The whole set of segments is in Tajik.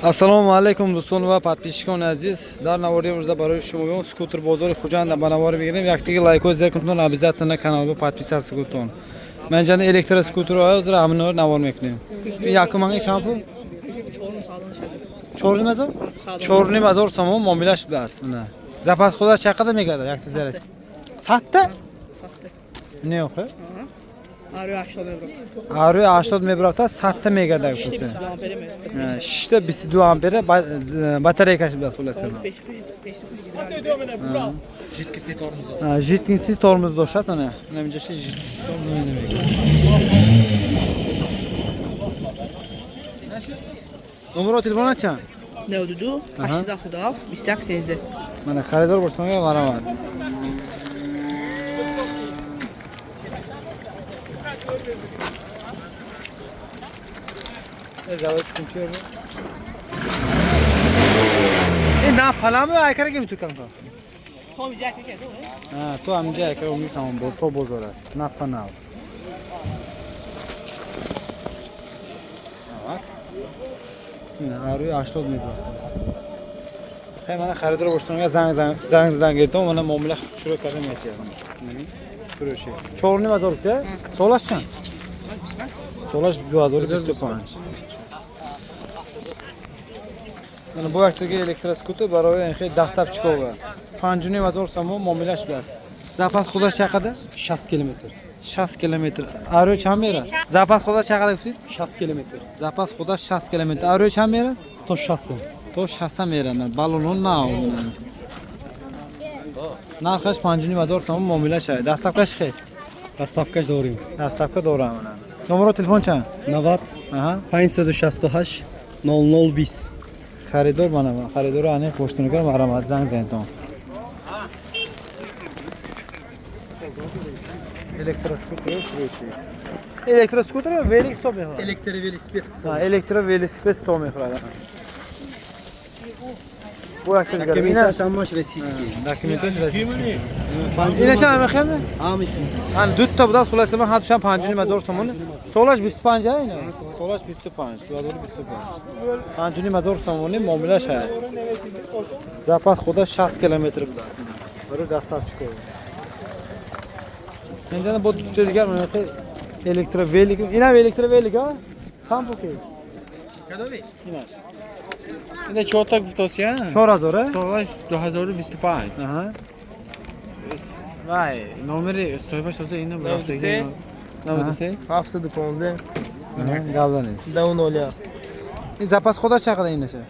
Assalomu alaykum do'stlar va подписчикон aziz. Дар навори имрӯза барои шумо скутер бозори Хуҷанд ба навори мегирем. Яктиги лайкоз зеркунтон обязательно каналга подписаться кунтон. Мен ҷани электроскутер ҳозир амно навор мекунем. Якуманги чанд пул? 4000? 4000 сомон муомила шудааст. Мана. Запас худа чақада мегада як зарад. 100 Не охе? Арӯи 80 мебрад. Арӯи 80 мебрад, 100 мегада кусе. 22 ампер батарейкаш бидаст уласа. Жидкинси тормоз дошад ана. Намиҷаши жидкинси тормоз немегад. Номеро телефона чанд? 92 877 2113. Мана харидор боштонга марамат. Заводчиком чё? На паламу айкара ки мету канка. То миҷа ки то? То амиҷа айкара умид тамом бо то бозора. На панав. Арӯи 80 метр. Хай мана харидор боштонга занг гирдам, мана муомила шурӯъ кардам метиядам. Фурӯши. 4000 те? Солаш чанд? Солаш 2025. Mana bu vaqtdagi elektroskutер барои инхи dastavchikova 5000 сомон муомила шудааст. Запас худаш чақада? 60 км. 60 км. Арӯи чанд мерад? Запас худаш чақада гуфтид? 60 км. Запас худаш 60 км. Арӯи чанд мерад? То 60. То 60 мерад. Баллон на. Нархаш 5000 сомон муомила шуд. Dastavkash хе? Dastavkash дорим. Dastavka дорам. Номеро телефон чанд? 90 568 0020. Харидор мана, харидор ани поштунга марамат занг зентон. Elektroskutер шурӯши. Elektroskutер велик соб мехорад. Электровелосипед. Электровелосипед соб мехорад. Bu vaqtda Документаш ҳамаш российский. Документаш российский. Инаша мехем? Ҳамиш. Ан дутта будас хулоса ман ҳадшам 5000 сомон. Солаш 25 а ина. Солаш 25, ҷаводор 25. 5000 сомони муомила шуд. Запас худа 60 км будааст. Барои dastavchikov. Мендана бо дутта дигар ман электровелик. Ина электровелик а? Чанд пул ки? Кадови? Инаш. Это что так втосия? 4000 а? Солаш 2025. Аҳа. Вай, номери соҳибаш ҳозир ина рафтаги. 93 715 Гавдани. 200. Ин запас худа чақада инаша?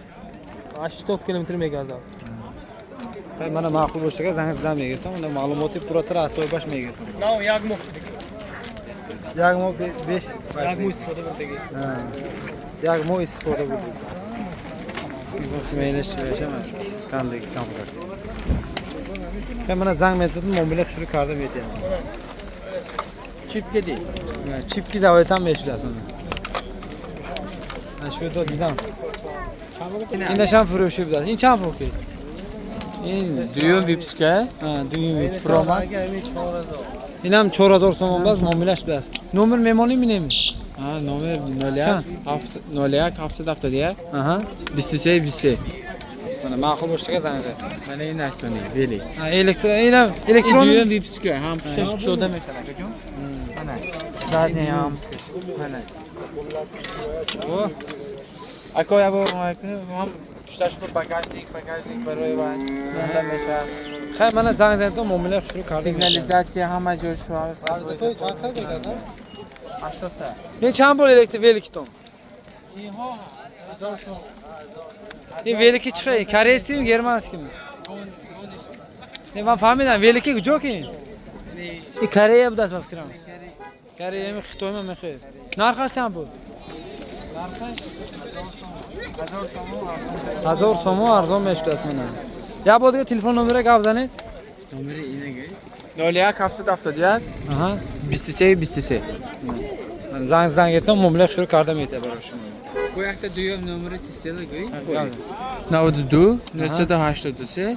80 км мегардад. Хай мана маъқул бошага занг зидам мегирдам, уна маълумоти пурратар аз соҳибаш мегирдам. Нав як моҳ шуд. Як моҳ беш. Як моҳ истифода бурдаги. Як моҳ истифода бурдид. Мейлаш шама камдеги камдар. Хай мана занг мезидам, муомила шурӯъ карда метиҳам. Чипка ди. Чипки заводатам мешудааст уна. Ашӯдо дидам. Инашам фурӯшӣ будааст. Ин чанд пул ки? Ин дуюм випска. Дуюм випс. Pro Max. Инам 4000 сомон бас муомила шудааст. Номер мемонӣ минем? Номер 01 771 Аҳа. 23 23. Mana ma'qul bo'lishiga zang ber. Mana in aksiyoni veli. Elektron. Duюм випска ham pushtаш kuchda mesela akajon. Mana. Задний ham. Mana. O. Aka ya bu ham pushtаш bagajnik baroy va nanda mesha. Xay mana zang zangda muomila shuru kardim. Signalizatsiya hamma joy shu. Arzatoy chaqay begada. 80 ta. Ne chand bo'l veliki tom? Iho 1000 so'm. Ne veliki chiqay, koreysimi, germanskimi? Ne men fahmidim, veliki kujoki? Ne Koreya budas men fikrim. Koreyami, Xitoymi, men xeyr. Narxi chand bo'l? Narxi 1000 so'm. 1000 so'm arzon meshdas mana. Ya bodiga telefon nomeriga gavzanid. Nomeri inaga. 01 771 Aha. 23 23. Zang etdim, muomila shuru kardim aytay baro shuni. Bu yoqda dunyom nomeri testlar qo'y. 92 983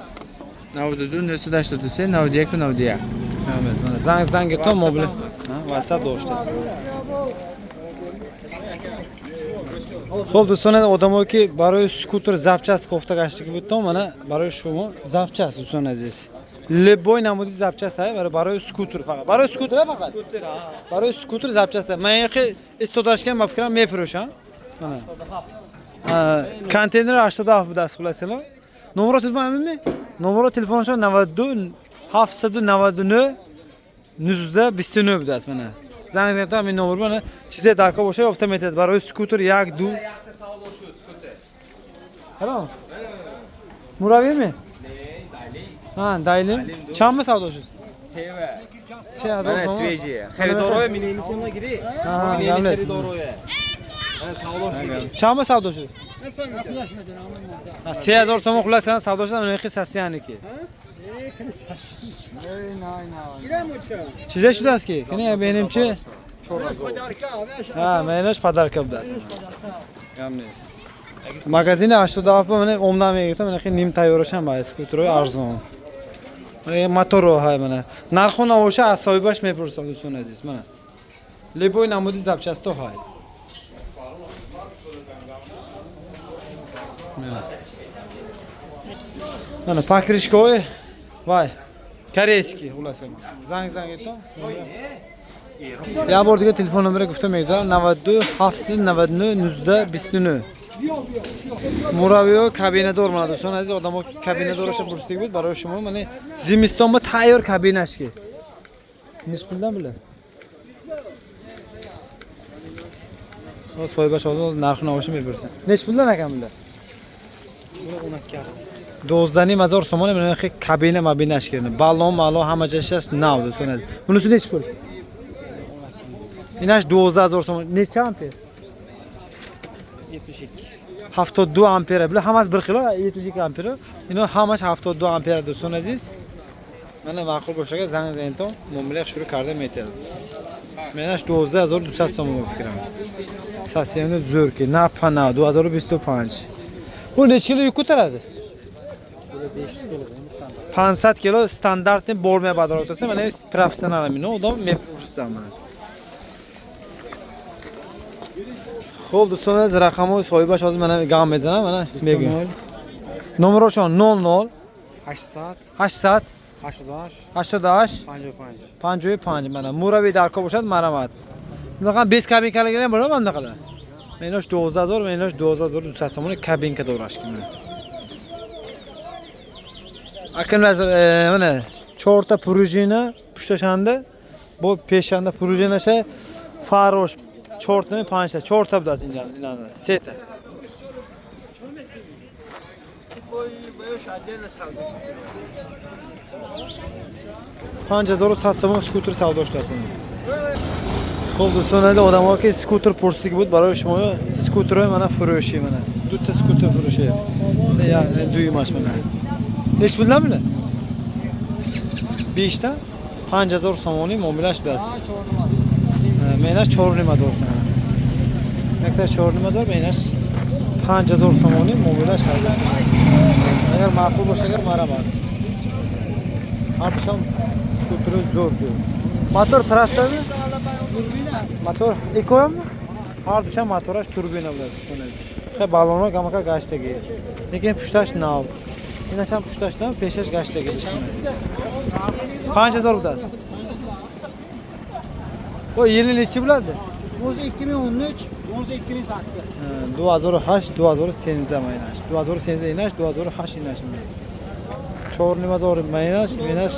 92 983 91 91. Hamaz mana zangdan getdim mobil. WhatsApp do'shta. Xo'p, do'stlar, odamlarga baroy skuter zapchast kofta gashtligi bo'tdim, mana baroy shumi zapchast do'stlar aziz. Leboy namudi zapchast hay, baroy skuter faqat. Baroy skuter faqat. Baroy skuter zapchast. Men yoqi istodashgan mafkram mefrosham. Mana. Konteyner 87 budasi qilasizlar. Номер telefonimmi? Номер telefon shu 92 799 129 budasi mana. Zang etdim men nomer mana chize darko bo'sha avtomatik baroy skuter yak du. Hello. Muraviymi? Ha, daylim. Chammi savdoshsiz? Seva. 3000 Mana so'm. svejiye. Xaridorga meni nishonga giri. Ha, Meni yamles. xaridorga. Mana savdoshi. Chammi savdoshsiz? Ha, 3000 so'm xulasan savdoshsiz mana xi sasiyaniki. Chize shudaski? Qani benimchi ha, menash podarka budasi. Yamles. Magazin 87 mana omdan megirdim, mana xi nim tayyorasham bor, skuteroy arzon. Mana motoro hay mana. Narxona o'sha asoybash mepursan do'stlar aziz mana. Leboy namudi zapchasto hay. Mana pakrishkoy. Vay. Koreyskiy xulasan. Zang etdim. Ya bordiga telefon nomeri guftam egizlar 92 799 129. Muraviyo kabinador mana do'stlar aziz odamlar kabinadorasha burslik bo'ldi baroy shuma mana zimistonda tayyor kabinashki. Nech puldan bular? O soybash oldi narxini olishim bersin. Nech puldan ekan bular? Buni 12. 12000 so'm mana kabina mabinashkirini. Ballon, hamma jashas nav do'stlar aziz. Bunisi nech pul? Inash 12000 so'm. Necha amper? 72 amper. Bular hammasi 1 xil, 72 amper. Ino hammasi 72 amper do'stlar aziz. Mana ma'qul bo'lsaga zang enton muomala shuru karda metel. Menash 12200 so'm fikrim. Sasiyani zo'r ki, napana 2025. Bu necha kilo yuk ko'taradi? 500 kilo. 500 kilo standartni bormay badar o'tsa, mana professional amino odam mepursan mana. Xo'p, do'stlar, raqamni soybash hozir mana gam mezaman, mana mega. Nomer o'shan 00 800 88 55 mana Muraviy darko bo'ladi, marhamat. Bunaqa 5 kabinkalarga ham bo'ladimi bunaqalar? Menosh 12000, menosh 2200 so'mni kabinka o'rashkim. Akanlar mana chorta prujina pushtashanda, bu peshanda prujina shay farosh chortni panchta, chorta budasi inadi. Seta. $5700 so'm skuter savdoshlasin. Xo'p, do'stlar, odamlarga skuter pursligi bo'ldi, baroy shimo skuter mana furoshi mana. Dutta skuter furoshi. Ya'ni duymash mana. Nech puldan bular? 5 ta 5000 so'mni muomalash bas. Menash 4000 so'm. Yakta 4000, menash 5000 so'mni muomalash hozir. Agar ma'qul bo'lsa, agar marhamat. Artisham skuteri zo'r. Motor trastami? Turbina. Motor ekomi? Artisham motorash turbina bilan tushunasiz. Xe balonlar gamaka gashtagi. Lekin pushtash nav. Menasham pushtashdan peshash gashtagi. 5000 budasi. O yili nechi bo'ladi? O'zi 2013, o'zi 2008. 2008, 2008 maynash. 2008 inash, 2008 inash. Chorni mazor maynash, menash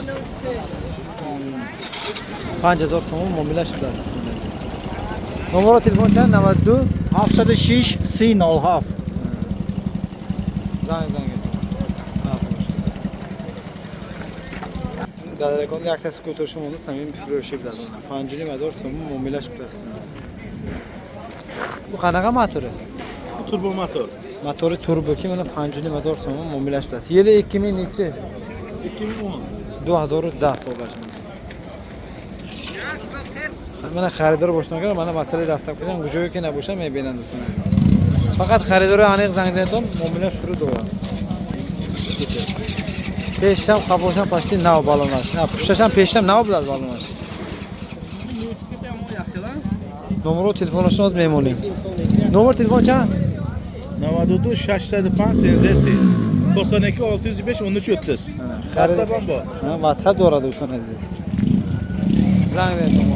5000 so'm muomalash qiladi. Nomer telefondan 92 706 C07. Zang. Dadarakon yakta skuter shumoni tamim furoshi biladi. 5000 so'm muomalash qiladi. Bu qanaqa motori? Turbo motor. Motori turbo ki mana 5000 so'm muomalash qiladi. Yili 2000 nechi? 2010. 2010 so'rashim. Mana xaridor boshlangan, mana masala dastlab qilsam, gujoyga nabosham men do'stlar. Faqat xaridor aniq zangdan muomala shuru do'ra. Pesham qabosham pashti nav balonlash. Ha, pushtasham pesham nav biladi balonlash. Numara telefonlaşınız memnunum. Numara telefon çan? 92 805 83 92 605 13 30. WhatsApp ham bor. WhatsApp doğradı Hüseyin Aziz. Zang verin.